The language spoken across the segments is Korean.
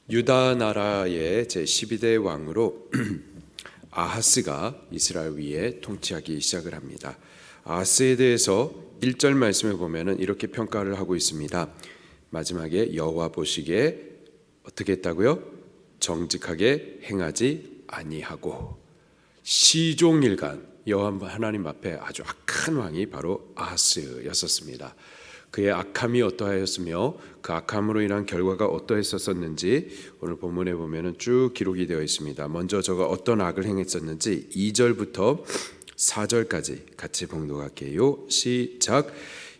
유다 나라의 제12대 왕으로 아하스가 이스라엘 위에 통치하기 시작을 합니다. 아하스에 대해서 1절 말씀에 보면은 이렇게 평가를 하고 있습니다. 마지막에 여호와 보시기에 어떻게 했다고요? 정직하게 행하지 아니하고 시종일관 여호와 하나님 앞에 아주 악한 왕이 바로 아하스였었습니다. 그의 악함이 어떠하였으며 그 악함으로 인한 결과가 어떠했었는지 오늘 본문에 보면은 쭉 기록이 되어 있습니다. 먼저 저가 어떤 악을 행했었는지 2절부터 4절까지 같이 봉독할게요. 시작.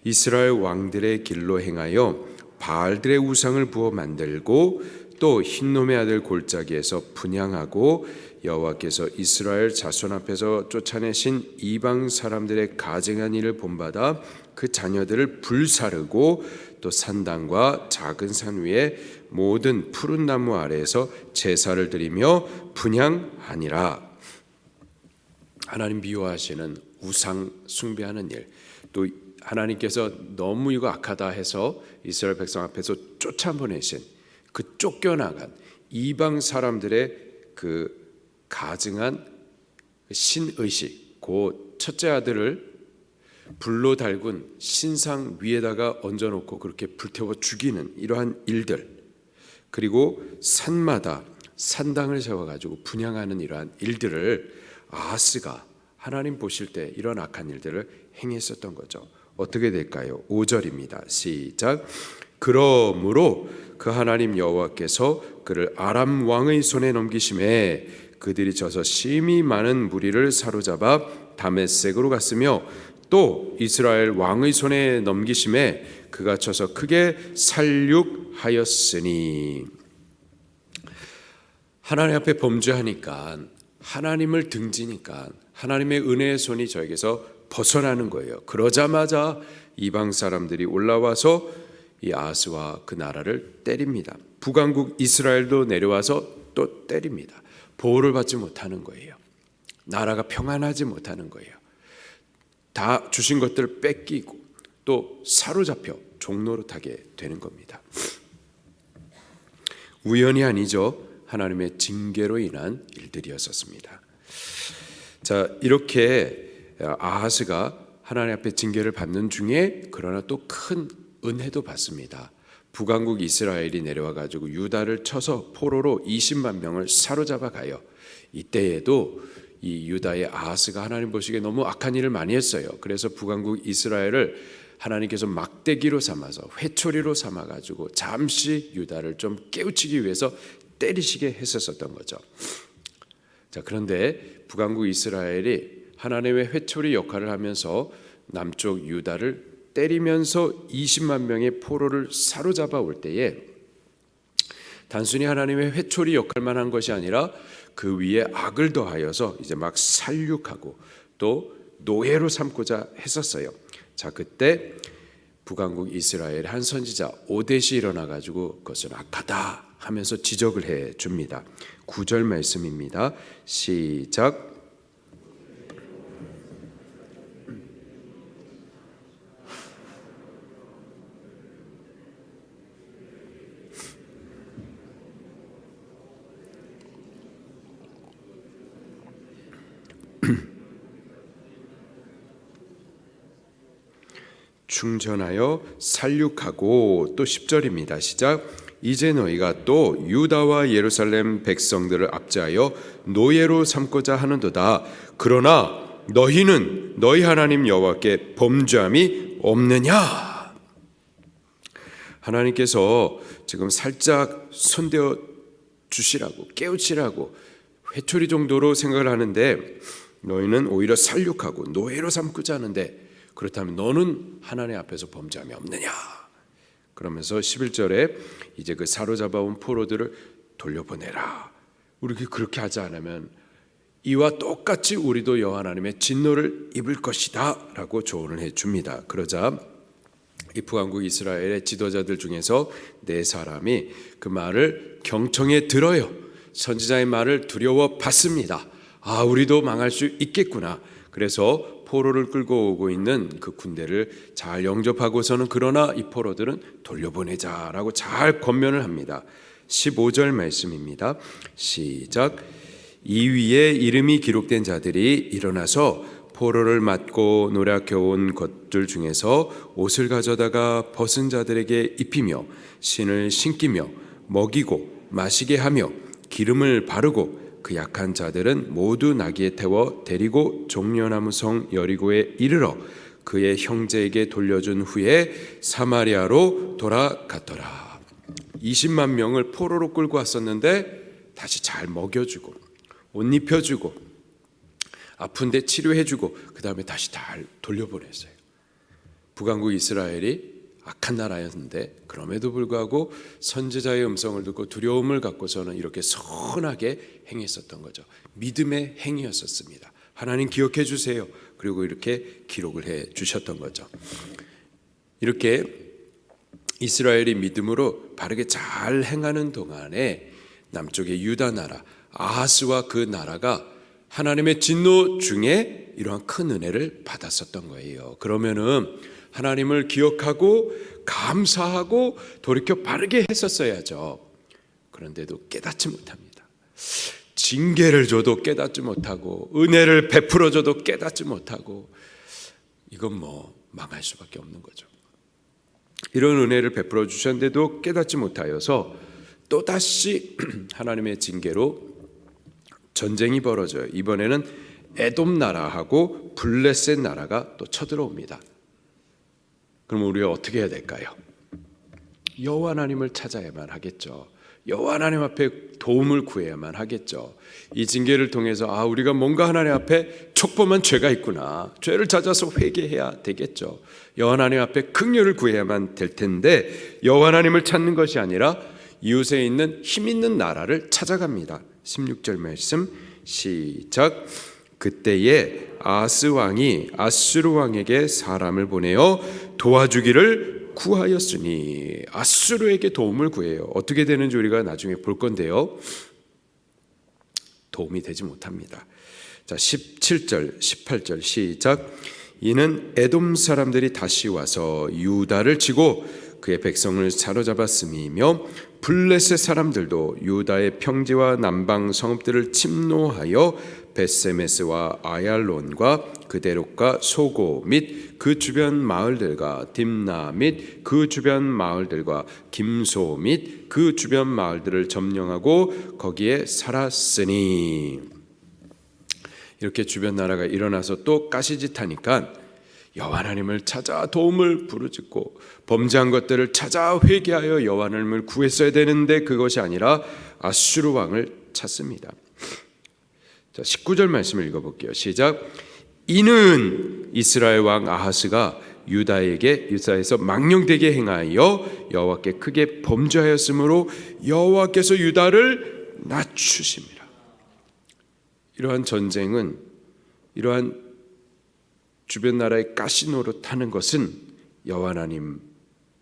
이스라엘 왕들의 길로 행하여 바알들의 우상을 부어 만들고 또 흰놈의 아들 골짜기에서 분향하고 여호와께서 이스라엘 자손 앞에서 쫓아내신 이방 사람들의 가증한 일을 본받아 그 자녀들을 불사르고 또 산당과 작은 산 위에 모든 푸른 나무 아래에서 제사를 드리며 분향하니라. 하나님 미워하시는 우상 숭배하는 일, 또 하나님께서 너무 이거 악하다 해서 이스라엘 백성 앞에서 쫓아보내신 그 쫓겨나간 이방 사람들의 그 가증한 신의식, 그 첫째 아들을 불로 달군 신상 위에다가 얹어놓고 그렇게 불태워 죽이는 이러한 일들, 그리고 산마다 산당을 세워가지고 분향하는 이러한 일들을 아하스가 하나님 보실 때 이런 악한 일들을 행했었던 거죠. 어떻게 될까요? 5절입니다. 시작. 그러므로 그 하나님 여호와께서 그를 아람 왕의 손에 넘기심에 그들이 져서 심히 많은 무리를 사로잡아 다메섹으로 갔으며 또 이스라엘 왕의 손에 넘기심에 그가 쳐서 크게 살육하였으니. 하나님 앞에 범죄하니까, 하나님을 등지니까 하나님의 은혜의 손이 저에게서 벗어나는 거예요. 그러자마자 이방 사람들이 올라와서 이 아하스와 그 나라를 때립니다. 북왕국 이스라엘도 내려와서 또 때립니다. 보호를 받지 못하는 거예요. 나라가 평안하지 못하는 거예요. 다 주신 것들을 뺏기고 또 사로잡혀 종노릇하게 되는 겁니다. 우연이 아니죠. 하나님의 징계로 인한 일들이었었습니다. 자, 이렇게 아하스가 하나님 앞에 징계를 받는 중에 그러나 또 큰 은혜도 받습니다. 북왕국 이스라엘이 내려와 가지고 유다를 쳐서 포로로 20만 명을 사로잡아 가요. 이때에도 이 유다의 아하스가 하나님 보시기에 너무 악한 일을 많이 했어요. 그래서 북왕국 이스라엘을 하나님께서 막대기로 삼아서 회초리로 삼아 가지고 잠시 유다를 좀 깨우치기 위해서 때리시게 했었던 거죠. 자, 그런데 북왕국 이스라엘이 하나님의 회초리 역할을 하면서 남쪽 유다를 때리면서 20만 명의 포로를 사로잡아 올 때에 단순히 하나님의 회초리 역할만 한 것이 아니라 그 위에 악을 더하여서 이제 막 살육하고 또 노예로 삼고자 했었어요. 자, 그때 북왕국 이스라엘 한 선지자 오뎃이 일어나 가지고 그것은 악하다 하면서 지적을 해 줍니다. 9절 말씀입니다. 시작. 충전하여 살육하고 또 10절입니다. 시작. 이제 너희가 또 유다와 예루살렘 백성들을 압제하여 노예로 삼고자 하는도다. 그러나 너희는 너희 하나님 여호와께 범죄함이 없느냐. 하나님께서 지금 살짝 손대어 주시라고, 깨우치라고 회초리 정도로 생각을 하는데 너희는 오히려 살육하고 노예로 삼고자 하는데 그렇다면 너는 하나님 앞에서 범죄함이 없느냐. 그러면서 11절에 이제 그 사로잡아온 포로들을 돌려보내라. 우리 그렇게 하지 않으면 이와 똑같이 우리도 여호와 하나님의 진노를 입을 것이다 라고 조언을 해줍니다. 그러자 이 북왕국 이스라엘의 지도자들 중에서 4사람이 그 말을 경청에 들어요. 선지자의 말을 두려워 받습니다. 아, 우리도 망할 수 있겠구나. 그래서 포로를 끌고 오고 있는 그 군대를 잘 영접하고서는 그러나 이 포로들은 돌려보내자라고 잘 권면을 합니다. 15절 말씀입니다. 시작. 이 위에 이름이 기록된 자들이 일어나서 포로를 맞고 노력해온 것들 중에서 옷을 가져다가 벗은 자들에게 입히며 신을 신기며 먹이고 마시게 하며 기름을 바르고 그 약한 자들은 모두 나귀에 태워 데리고 종려나무 성 여리고에 이르러 그의 형제에게 돌려준 후에 사마리아로 돌아갔더라. 20만 명을 포로로 끌고 왔었는데 다시 잘 먹여주고 옷 입혀주고 아픈데 치료해주고 그 다음에 다시 잘 돌려보냈어요. 북왕국 이스라엘이 악한 나라였는데 그럼에도 불구하고 선지자의 음성을 듣고 두려움을 갖고서는 이렇게 선하게 행했었던 거죠. 믿음의 행위였었습니다. 하나님 기억해 주세요. 그리고 이렇게 기록을 해 주셨던 거죠. 이렇게 이스라엘이 믿음으로 바르게 잘 행하는 동안에 남쪽의 유다 나라 아하스와 그 나라가 하나님의 진노 중에 이러한 큰 은혜를 받았었던 거예요. 그러면은 하나님을 기억하고 감사하고 돌이켜 바르게 했었어야죠. 그런데도 깨닫지 못합니다. 징계를 줘도 깨닫지 못하고 은혜를 베풀어 줘도 깨닫지 못하고 이건 망할 수밖에 없는 거죠. 이런 은혜를 베풀어 주셨는데도 깨닫지 못하여서 또다시 하나님의 징계로 전쟁이 벌어져요. 이번에는 에돔 나라하고 블레셋 나라가 또 쳐들어옵니다. 그럼 우리가 어떻게 해야 될까요? 여호와 하나님을 찾아야만 하겠죠. 여호와 하나님 앞에 도움을 구해야만 하겠죠. 이 징계를 통해서 우리가 뭔가 하나님 앞에 촉범한 죄가 있구나. 죄를 찾아서 회개해야 되겠죠. 여호와 하나님 앞에 긍휼을 구해야만 될 텐데 여호와 하나님을 찾는 것이 아니라 이웃에 있는 힘 있는 나라를 찾아갑니다. 16절 말씀 시작. 그때에 아하스 왕이 아수르 왕에게 사람을 보내어 도와주기를 구하였으니 아수르에게 도움을 구해요. 어떻게 되는지 우리가 나중에 볼 건데요. 도움이 되지 못합니다. 자, 17절 18절 시작. 이는 에돔 사람들이 다시 와서 유다를 치고 그의 백성을 사로잡았음이며 블레셋 사람들도 유다의 평지와 남방 성읍들을 침노하여 벳세메스와 아얄론과 그데롯과 소고 및 그 주변 마을들과 딥나 및 그 주변 마을들과 김소 및 그 주변 마을들을 점령하고 거기에 살았으니. 이렇게 주변 나라가 일어나서 또 가시짓하니까 여호와 하나님을 찾아 도움을 부르짖고 범죄한 것들을 찾아 회개하여 여호와 하나님을 구했어야 되는데 그것이 아니라 아수르 왕을 찾습니다. 자, 19절 말씀을 읽어볼게요. 시작. 이는 이스라엘 왕 아하스가 유다에서 망령되게 행하여 여호와께 크게 범죄하였으므로 여호와께서 유다를 낮추십니다. 이러한 전쟁은 이러한 주변 나라의 가시노릇하는 것은 여호와 하나님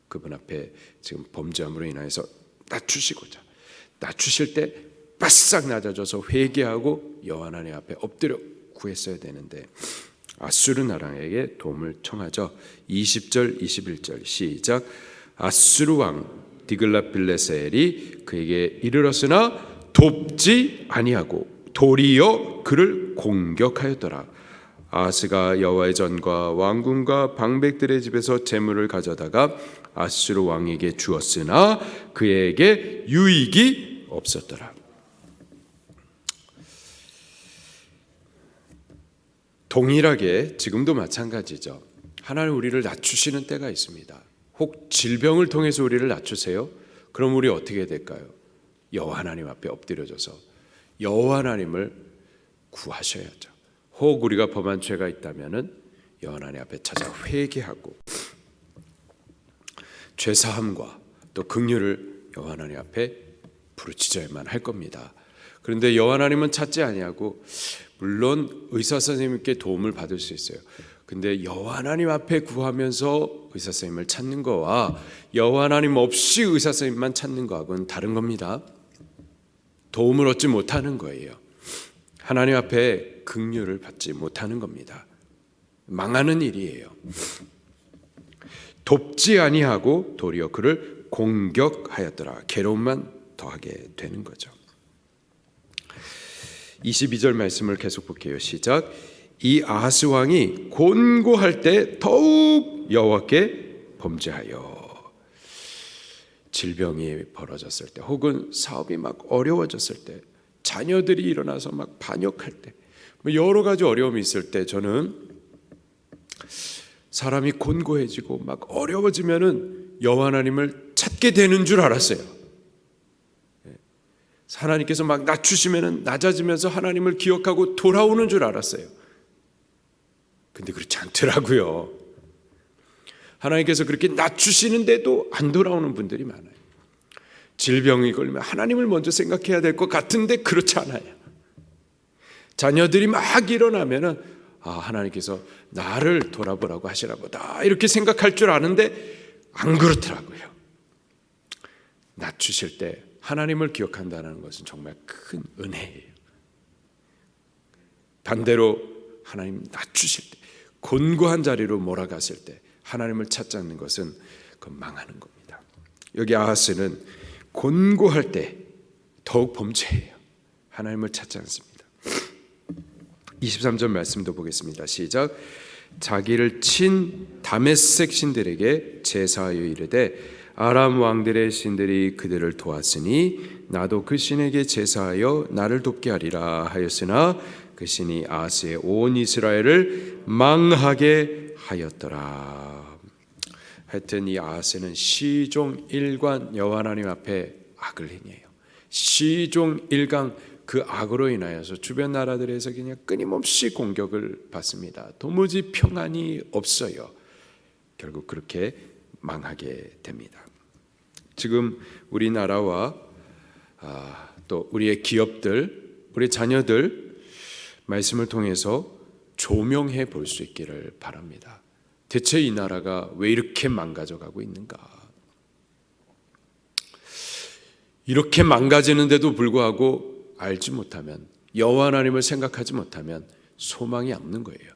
그분 앞에 지금 범죄함으로 인하여서 낮추실 때 바싹 낮아져서 회개하고 여호와 하나님 앞에 엎드려 구했어야 되는데 아수르 나라에게 도움을 청하죠. 20절 21절 시작. 아수르 왕 디글랏빌레셀이 그에게 이르렀으나 돕지 아니하고 도리어 그를 공격하였더라. 아하스가 여호와의 전과 왕궁과 방백들의 집에서 재물을 가져다가 아수르 왕에게 주었으나 그에게 유익이 없었더라. 동일하게 지금도 마찬가지죠. 하나님 우리를 낮추시는 때가 있습니다. 혹 질병을 통해서 우리를 낮추세요? 그럼 우리 어떻게 해야 될까요? 여호와 하나님 앞에 엎드려져서 여호와 하나님을 구하셔야죠. 혹 우리가 범한 죄가 있다면은 여호와 하나님 앞에 찾아 회개하고 죄사함과 또 긍휼을 여호와 하나님 앞에 부르짖어야만 할 겁니다. 그런데 여호와 하나님은 찾지 아니하고 물론 의사 선생님께 도움을 받을 수 있어요. 근데 여호와 하나님 앞에 구하면서 의사 선생님을 찾는 거와 여호와 하나님 없이 의사 선생님만 찾는 거하고는 다른 겁니다. 도움을 얻지 못하는 거예요. 하나님 앞에 긍휼을 받지 못하는 겁니다. 망하는 일이에요. 돕지 아니하고 도리어 그를 공격하였더라. 괴로움만 더하게 되는 거죠. 22절 말씀을 계속 볼게요. 시작. 이 아하스 왕이 곤고할 때 더욱 여호와께 범죄하여. 질병이 벌어졌을 때, 혹은 사업이 막 어려워졌을 때, 자녀들이 일어나서 막 반역할 때, 여러 가지 어려움이 있을 때, 저는 사람이 곤고해지고 막 어려워지면은 여호와 하나님을 찾게 되는 줄 알았어요. 하나님께서 막 낮추시면은 낮아지면서 하나님을 기억하고 돌아오는 줄 알았어요. 근데 그렇지 않더라고요. 하나님께서 그렇게 낮추시는데도 안 돌아오는 분들이 많아요. 질병이 걸리면 하나님을 먼저 생각해야 될 것 같은데 그렇지 않아요. 자녀들이 막 일어나면은 하나님께서 나를 돌아보라고 하시나 보다 이렇게 생각할 줄 아는데 안 그렇더라고요. 낮추실 때 하나님을 기억한다는 것은 정말 큰 은혜예요. 반대로 하나님 낮추실 때, 곤고한 자리로 몰아갔을 때 하나님을 찾지 않는 것은 그 망하는 겁니다. 여기 아하스는 곤고할 때 더욱 범죄해요. 하나님을 찾지 않습니다. 23절 말씀도 보겠습니다. 시작. 자기를 친 다메섹 신들에게 제사하여 이르되 아람 왕들의 신들이 그들을 도왔으니 나도 그 신에게 제사하여 나를 돕게 하리라 하였으나 그 신이 아하스의 온 이스라엘을 망하게 하였더라. 하여튼 이 아하스는 시종 일관 여호와 하나님 앞에 악을 행해요. 시종 일관 그 악으로 인하여서 주변 나라들에서 그냥 끊임없이 공격을 받습니다. 도무지 평안이 없어요. 결국 그렇게 망하게 됩니다. 지금 우리나라와 또 우리의 기업들, 우리 자녀들 말씀을 통해서 조명해 볼 수 있기를 바랍니다. 대체 이 나라가 왜 이렇게 망가져가고 있는가? 이렇게 망가지는데도 불구하고 알지 못하면, 여호와 하나님을 생각하지 못하면 소망이 없는 거예요.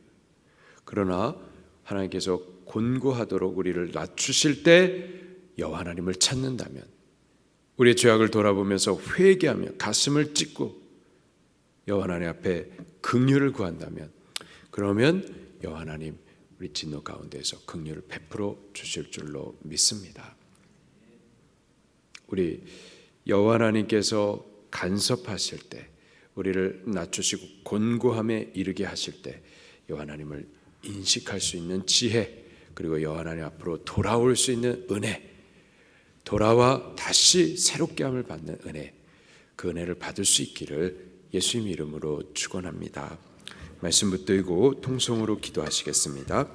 그러나 하나님께서 곤고하도록 우리를 낮추실 때 여호와 하나님을 찾는다면, 우리의 죄악을 돌아보면서 회개하며 가슴을 찢고 여호와 하나님 앞에 긍휼을 구한다면, 그러면 여호와 하나님 우리 진노 가운데서 긍휼을 베풀어 주실 줄로 믿습니다. 우리 여호와 하나님께서 간섭하실 때, 우리를 낮추시고 곤고함에 이르게 하실 때 여호와 하나님을 인식할 수 있는 지혜, 그리고 여호와 하나님 앞으로 돌아올 수 있는 은혜, 돌아와 다시 새롭게 함을 받는 은혜, 그 은혜를 받을 수 있기를 예수님 이름으로 축원합니다. 말씀 붙들고 통성으로 기도하시겠습니다.